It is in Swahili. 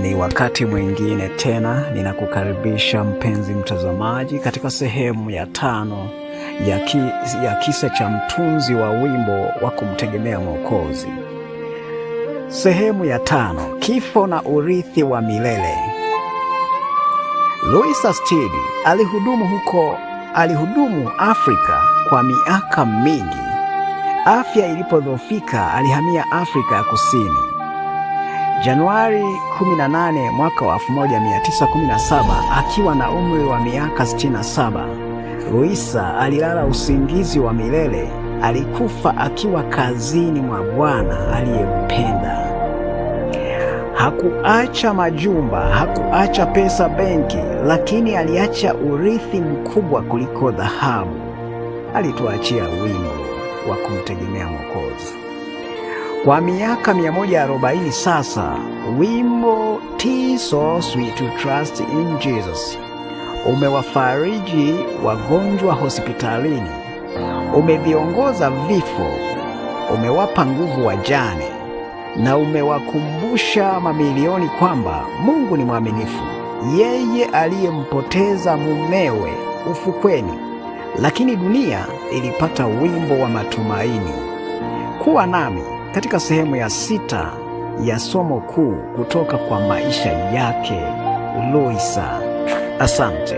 Ni wakati mwingine tena ninakukaribisha mpenzi mtazamaji katika sehemu ya 5 ya kisa cha mtunzi wa wimbo wa kumtegemea Mwokozi. Sehemu ya 5: kifo na urithi wa milele. Louisa Steed alihudumu Afrika kwa miaka mingi. Afya ilipodhoofika, alihamia Afrika ya Kusini. Januari 18 mwaka wa 1917, akiwa na umri wa miaka 67, Louisa alilala usingizi wa milele. Alikufa akiwa kazini mwa Bwana aliyempenda. Hakuacha majumba, hakuacha pesa benki, lakini aliacha urithi mkubwa kuliko dhahabu. Alituachia wimbo wa kumtegemea Mwokozi. Kwa miaka 140 sasa, wimbo "Tis so sweet to trust in Jesus" umewafariji wagonjwa hospitalini, umeviongoza vifo, umewapa nguvu wajane, na umewakumbusha mamilioni kwamba Mungu ni mwaminifu. Yeye aliyempoteza mumewe ufukweni, lakini dunia ilipata wimbo wa matumaini. Kuwa nami katika sehemu ya 6 ya somo kuu kutoka kwa maisha yake Louisa. Asante.